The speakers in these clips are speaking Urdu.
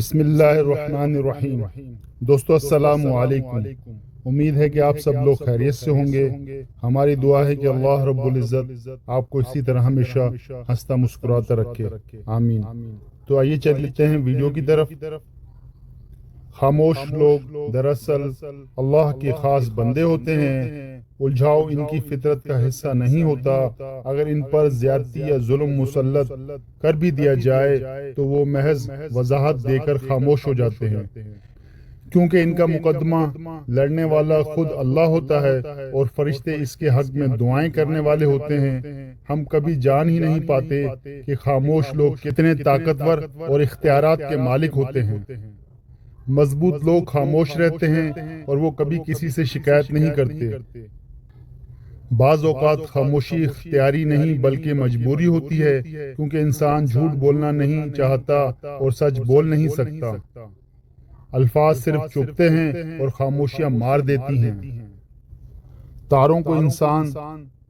بسم اللہ الرحمن الرحیم۔ دوستو السلام علیکم۔ امید ہے کہ آپ سب لوگ خیریت سے ہوں گے۔ ہماری دعا ہے کہ اللہ رب العزت آپ کو اسی طرح ہمیشہ ہنستا مسکراتا رکھے، آمین۔ تو آئیے چلتے ہیں ویڈیو کی طرف۔ خاموش لوگ دراصل اللہ کے خاص بندے ہوتے ہیں۔ الجھاؤ ان کی فطرت کا حصہ نہیں ہوتا۔ اگر ان پر زیادتی یا ظلم مسلط کر بھی دیا جائے تو وہ محض وضاحت دے کر خاموش ہو جاتے ہیں، کیونکہ ان کا مقدمہ لڑنے والا خود اللہ ہوتا ہے اور فرشتے اس کے حق میں دعائیں کرنے والے ہوتے ہیں۔ ہم کبھی جان ہی نہیں پاتے کہ خاموش لوگ کتنے طاقتور اور اختیارات کے مالک ہوتے ہیں۔ مضبوط لوگ خاموش رہتے ہیں اور وہ کبھی کسی سے شکایت نہیں کرتے۔ بعض اوقات خاموشی اختیاری نہیں بلکہ مجبوری ہوتی ہے، کیونکہ انسان جھوٹ بولنا نہیں چاہتا اور سچ بول نہیں سکتا۔ الفاظ صرف چپتے ہیں اور خاموشیاں مار دیتی ہیں۔ تاروں کو انسان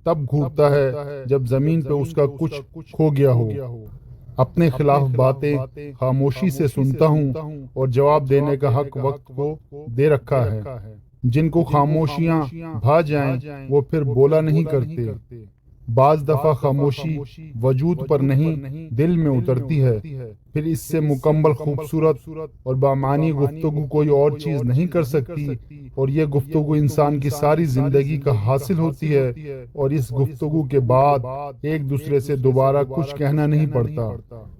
تب گھورتا ہے جب زمین پہ اس کا کچھ کھو گیا ہو۔ اپنے خلاف باتیں خاموشی سے سنتا ہوں اور جواب دینے کا حق وقت کو دے رکھا ہے۔ جن کو خاموشیاں بھا جائیں وہ پھر بولا نہیں کرتے۔ بعض دفعہ خاموشی وجود پر نہیں دل میں اترتی ہے، پھر اس سے مکمل خوبصورت اور بامعنی گفتگو کوئی اور چیز نہیں کر سکتی، اور یہ گفتگو انسان کی ساری زندگی کا حاصل ہوتی ہے، اور اس گفتگو کے بعد ایک دوسرے سے دوبارہ کچھ کہنا نہیں پڑتا۔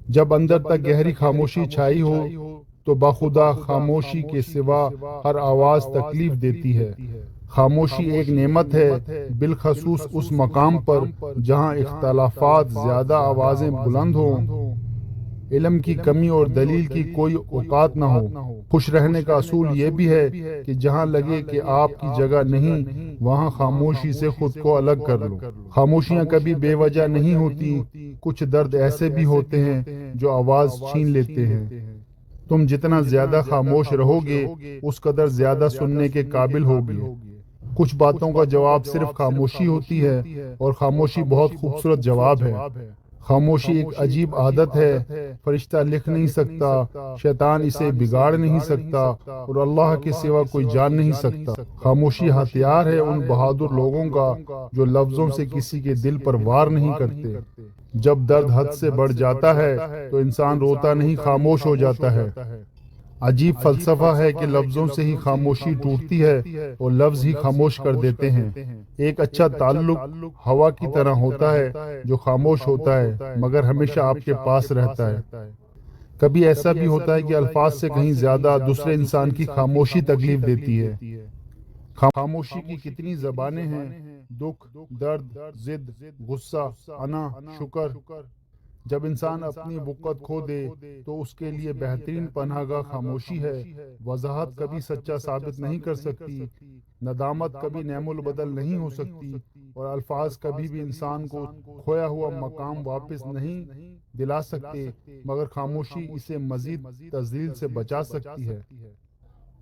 جب اندر تک گہری خاموشی چھائی ہو تو بخدا خاموشی کے سوا ہر آواز تکلیف دیتی ہے۔ خاموشی ایک نعمت ہے، بالخصوص اس مقام پر جہاں اختلافات زیادہ، آوازیں بلند ہوں، علم کی کمی اور دلیل کی کوئی اوقات نہ ہو۔ خوش رہنے کا اصول یہ بھی ہے کہ جہاں لگے کہ آپ کی جگہ نہیں، وہاں خاموشی سے خود کو الگ کر لو۔ خاموشیاں کبھی بے وجہ نہیں ہوتی۔ کچھ درد ایسے بھی ہوتے ہیں جو آواز چھین لیتے ہیں۔ تم جتنا زیادہ خاموش رہو گے اس قدر زیادہ سننے کے قابل ہوگے۔ کچھ باتوں کا جواب صرف خاموشی ہوتی ہے، اور خاموشی بہت خوبصورت جواب ہے۔ خاموشی ایک عجیب عادت ہے۔ فرشتہ لکھ نہیں سکتا، شیطان اسے بگاڑ نہیں سکتا، اور اللہ کے سوا کوئی جان نہیں سکتا۔ خاموشی ہتھیار ہے ان بہادر لوگوں کا جو لفظوں سے کسی کے دل پر وار نہیں کرتے۔ جب درد حد سے بڑھ جاتا ہے تو انسان روتا نہیں، خاموش ہو جاتا ہے۔ عجیب فلسفہ ہے کہ لفظوں سے ہی خاموشی ٹوٹتی ہے اور لفظ ہی خاموش کر دیتے ہیں۔ ایک اچھا تعلق ہوا کی طرح ہوتا ہے جو خاموش ہوتا ہے مگر ہمیشہ آپ کے پاس رہتا ہے۔ کبھی ایسا بھی ہوتا ہے کہ الفاظ سے کہیں زیادہ دوسرے انسان کی خاموشی تکلیف دیتی ہے۔ خاموشی کی کتنی زبانیں ہیں، دکھ، درد، ضد، غصہ، انا، شکر۔ جب انسان اپنی وقت کھو دے تو اس کے لیے بہترین پناہ گاہ خاموشی ہے۔ وضاحت کبھی سچا ثابت نہیں کر سکتی، ندامت کبھی نعم البدل نہیں ہو سکتی، اور الفاظ کبھی بھی انسان کو کھویا ہوا مقام واپس نہیں دلا سکتے، مگر خاموشی اسے مزید تذلیل سے بچا سکتی ہے۔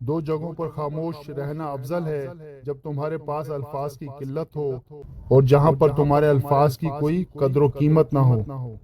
دو جگہوں پر خاموش رہنا افضل ہے، جب تمہارے پاس الفاظ کی قلت ہو اور جہاں پر تمہارے الفاظ کی کوئی قدر و قیمت نہ ہو۔